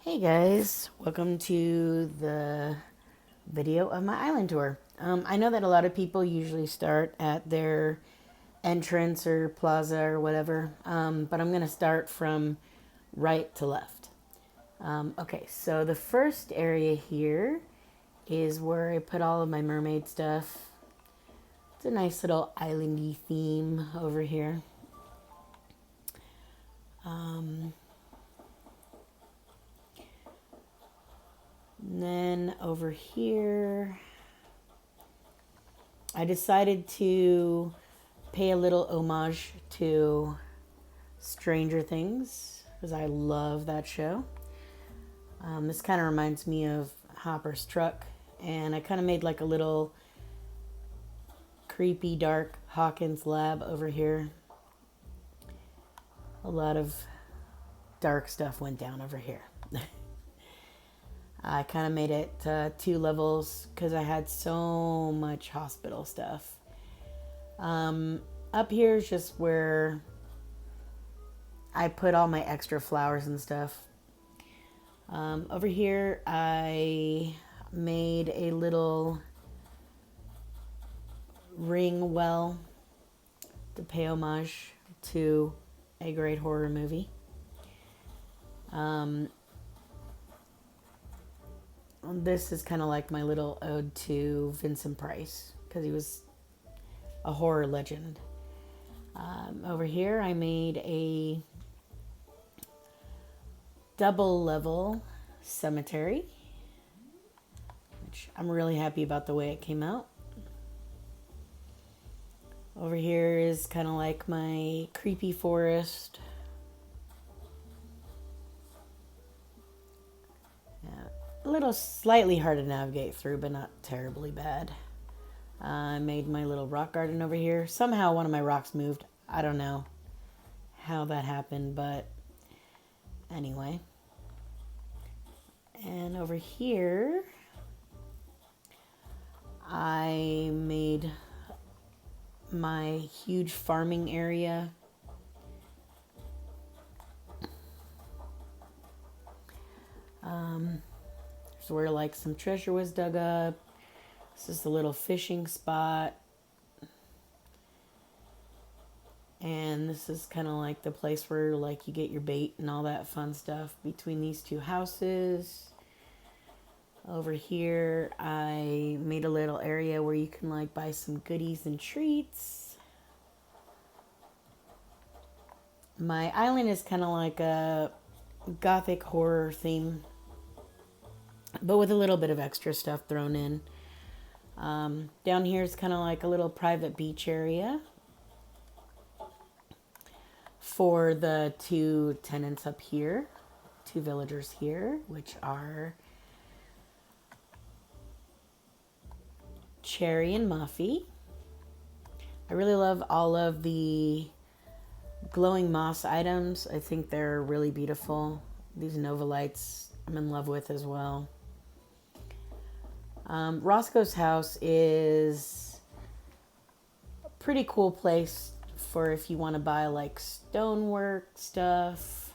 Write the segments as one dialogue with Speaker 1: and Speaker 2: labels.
Speaker 1: Hey guys, welcome to the video of my island tour. I know that a lot of people usually start at their entrance or plaza or whatever, but I'm going to start from right to left. Okay, so the first area here is where I put all of my mermaid stuff. It's a nice little islandy theme over here. And then over here, I decided to pay a little homage to Stranger Things because I love that show. This kind of reminds me of Hopper's truck, and I kind of made like a little creepy, dark Hawkins lab over here. A lot of dark stuff went down over here. I kind of made it 2 levels because I had so much hospital stuff. Up here is just where I put all my extra flowers and stuff. Over here, I made a little ring well to pay homage to a great horror movie. This is kind of like my little ode to Vincent Price because he was a horror legend. Over here, I made a double level cemetery, which I'm really happy about the way it came out. Over here is kind of like my creepy forest. Yeah, a little slightly hard to navigate through, but not terribly bad. I made my little rock garden over here. Somehow one of my rocks moved. I don't know how that happened, but anyway. And over here, I made my huge farming area. There's where like some treasure was dug up. This is the little fishing spot. And this is kind of like the place where like you get your bait and all that fun stuff between these 2 houses. Over here, I made a little area where you can like buy some goodies and treats. My island is kind of like a Gothic horror theme, but with a little bit of extra stuff thrown in. Down here is kind of like a little private beach area for the 2 tenants up here, 2 villagers here, which are Cherry and Muffy. I really love all of the glowing moss items. I think they're really beautiful. These Nova lights I'm in love with as well. Roscoe's house is a pretty cool place for if you want to buy like stonework stuff.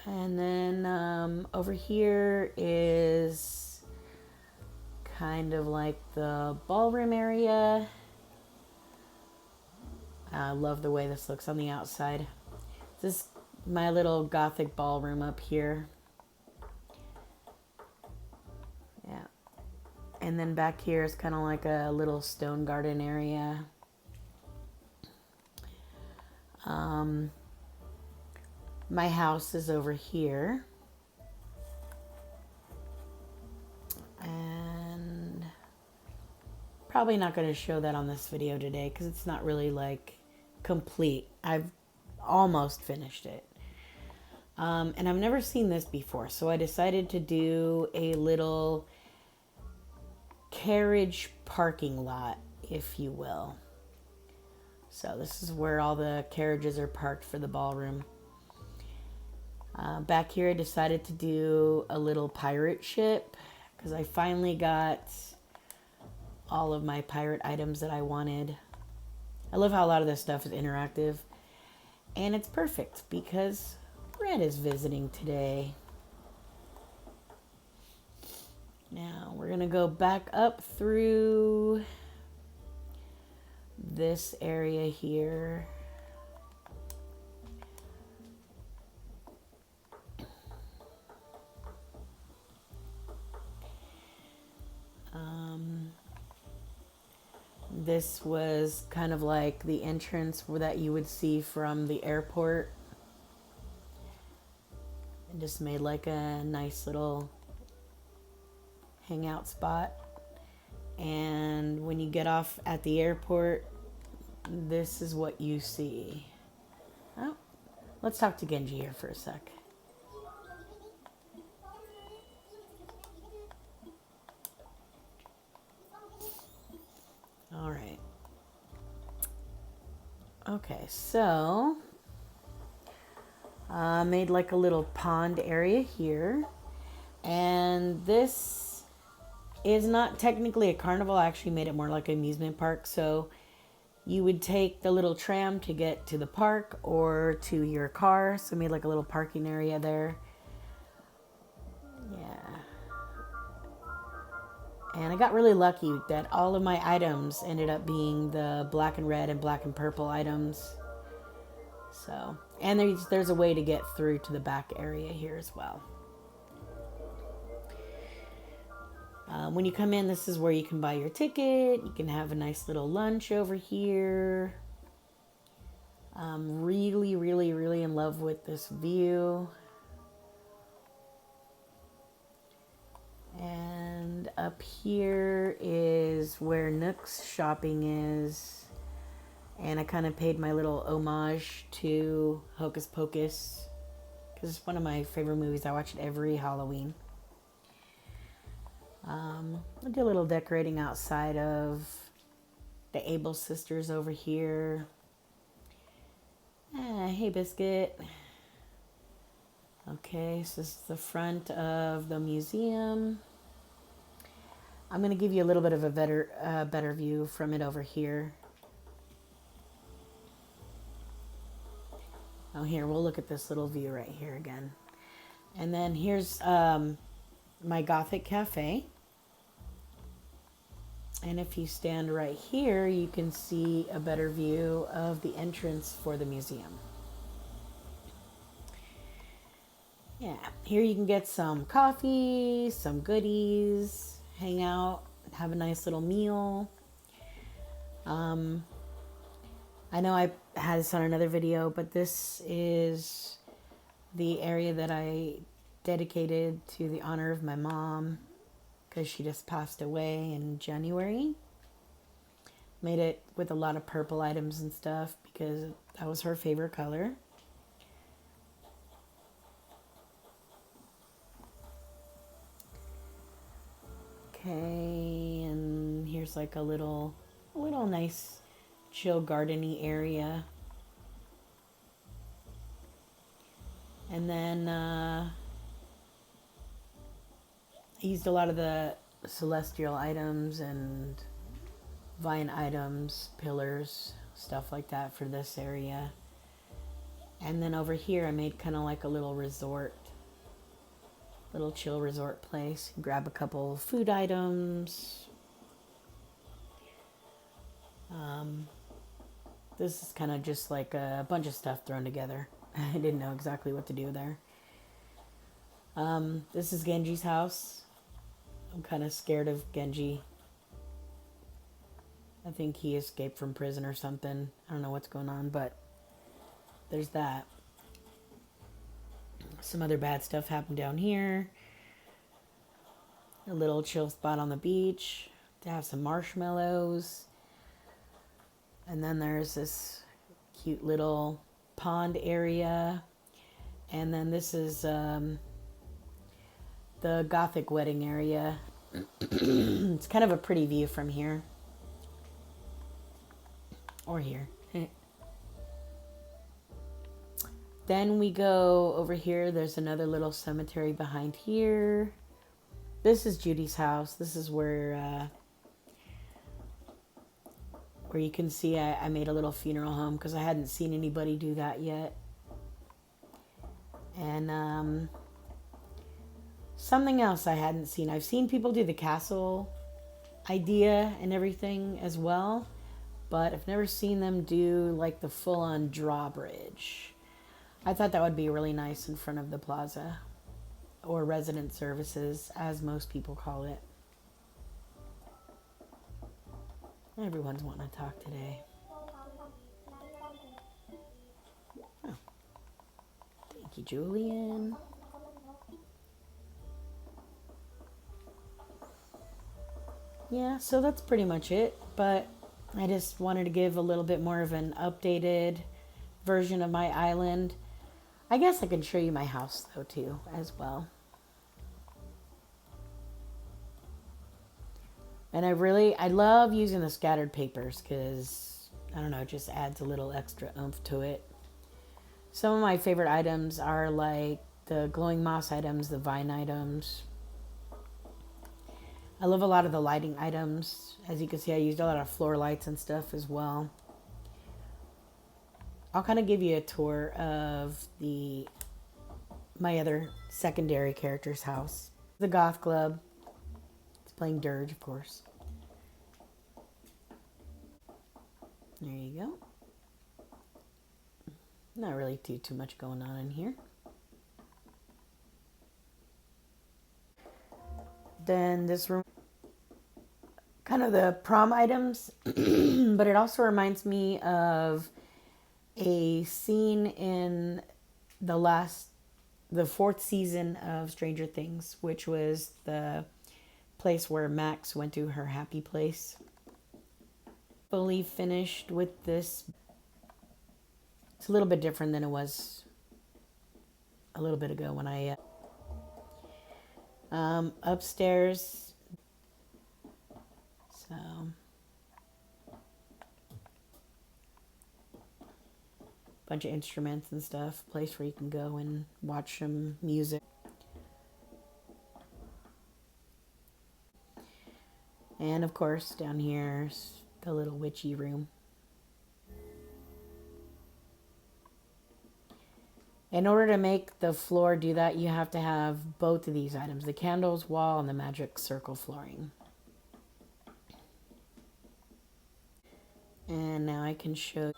Speaker 1: And then over here is kind of like the ballroom area. I love the way this looks on the outside. This is my little Gothic ballroom up here. Yeah. And then back here is kind of like a little stone garden area. My house is over here. And probably not going to show that on this video today because it's not really like complete. I've almost finished it. And I've never seen this before, so I decided to do a little carriage parking lot, if you will. So this is where all the carriages are parked for the ballroom. Back here I decided to do a little pirate ship because I finally got all of my pirate items that I wanted. I love how a lot of this stuff is interactive. And it's perfect because Red is visiting today. Now we're going to go back up through this area here. This was kind of like the entrance that you would see from the airport. It just made like a nice little hangout spot. And when you get off at the airport, this is what you see. Oh, let's talk to Genji here for a sec. All right. Okay, so made like a little pond area here. And this is not technically a carnival. I actually made it more like an amusement park. So you would take the little tram to get to the park or to your car. So I made like a little parking area there. Yeah. And I got really lucky that all of my items ended up being the black and red and black and purple items. So, and there's a way to get through to the back area here as well. When you come in, this is where you can buy your ticket. You can have a nice little lunch over here. I'm really, really, really in love with this view. And up here is where Nook's shopping is. And I kind of paid my little homage to Hocus Pocus because it's one of my favorite movies. I watch it every Halloween. I'll do a little decorating outside of the Able sisters over here. Hey, Biscuit. Okay, so this is the front of the museum. I'm going to give you a little bit of a better view from it over here. Oh, here, we'll look at this little view right here again. And then here's my Gothic cafe. And if you stand right here, you can see a better view of the entrance for the museum. Yeah, here you can get some coffee, some goodies, hang out, have a nice little meal. I know I had this on another video, but this is the area that I dedicated to the honor of my mom because she just passed away in January. Made it with a lot of purple items and stuff because that was her favorite color. Okay, and here's like a little nice chill gardeny area. And then I used a lot of the celestial items and vine items, pillars, stuff like that for this area. And then over here I made kind of like a little resort, little chill resort place. Grab a couple food items. This is kind of just like a bunch of stuff thrown together. I didn't know exactly what to do there. This is Genji's house. I'm kind of scared of Genji. I think he escaped from prison or something. I don't know what's going on, but there's that. Some other bad stuff happened down here. A little chill spot on the beach to have some marshmallows. And then there's this cute little pond area. And then this is the Gothic wedding area. It's kind of a pretty view from here. Or here. Then we go over here. There's another little cemetery behind here. This is Judy's house. This is where where you can see I made a little funeral home because I hadn't seen anybody do that yet. And something else I hadn't seen. I've seen people do the castle idea and everything as well, but I've never seen them do like the full-on drawbridge. I thought that would be really nice in front of the plaza, or resident services, as most people call it. Everyone's wanting to talk today. Oh. Thank you, Julian. Yeah, so that's pretty much it, but I just wanted to give a little bit more of an updated version of my island. I guess I can show you my house though too as well. And I love using the scattered papers because, I don't know, it just adds a little extra oomph to it. Some of my favorite items are like the glowing moss items, the vine items. I love a lot of the lighting items. As you can see, I used a lot of floor lights and stuff as well. I'll kind of give you a tour of my other secondary character's house. The Goth Club. It's playing dirge, of course. There you go. Not really too much going on in here. Then this room, kind of the prom items, but it also reminds me of a scene in the fourth season of Stranger Things, which was the place where Max went to her happy place. Fully finished with this. It's a little bit different than it was a little bit ago when I upstairs. So bunch of instruments and stuff, place where you can go and watch some music. And of course, down here's the little witchy room. In order to make the floor do that, you have to have both of these items, the candles, wall, and the magic circle flooring. And now I can show.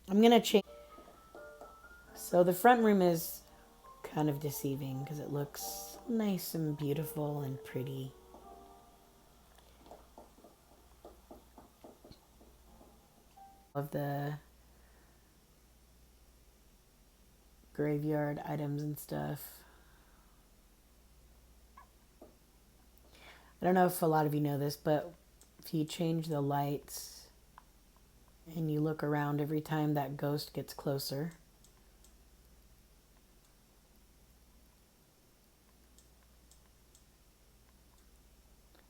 Speaker 1: I'm going to change. So the front room is kind of deceiving because it looks nice and beautiful and pretty. Of the graveyard items and stuff. I don't know if a lot of you know this, but if you change the lights and you look around every time that ghost gets closer,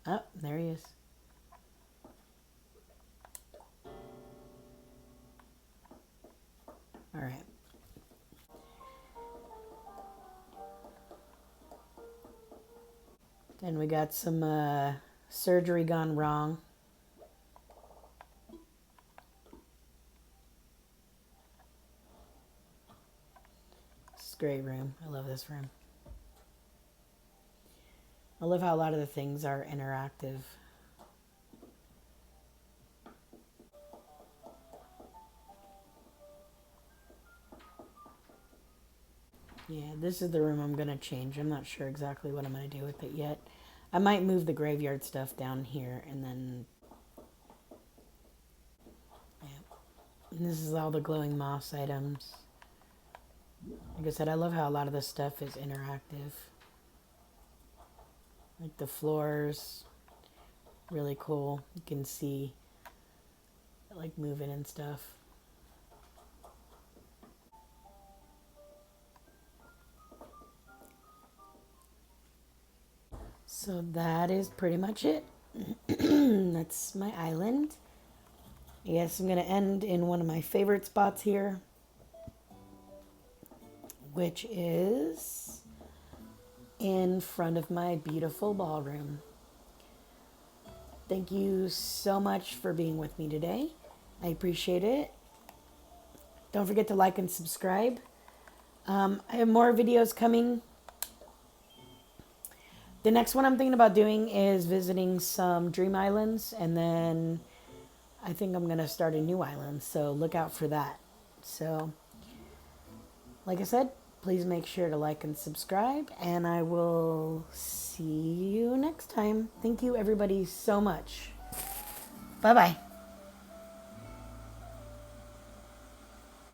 Speaker 1: oh, there he is. All right. Then we got some surgery gone wrong. This is a great room. I love this room. I love how a lot of the things are interactive. Yeah, this is the room I'm going to change. I'm not sure exactly what I'm going to do with it yet. I might move the graveyard stuff down here and then... Yeah. And this is all the glowing moss items. Like I said, I love how a lot of this stuff is interactive. Like the floors, really cool. You can see like moving and stuff. So that is pretty much it. That's my island. Yes, I'm going to end in one of my favorite spots here, which is in front of my beautiful ballroom. Thank you so much for being with me today. I appreciate it. Don't forget to like and subscribe. I have more videos coming. The next one I'm thinking about doing is visiting some dream islands, and then I think I'm going to start a new island, so look out for that. So, like I said, please make sure to like and subscribe, and I will see you next time. Thank you, everybody, so much. Bye-bye.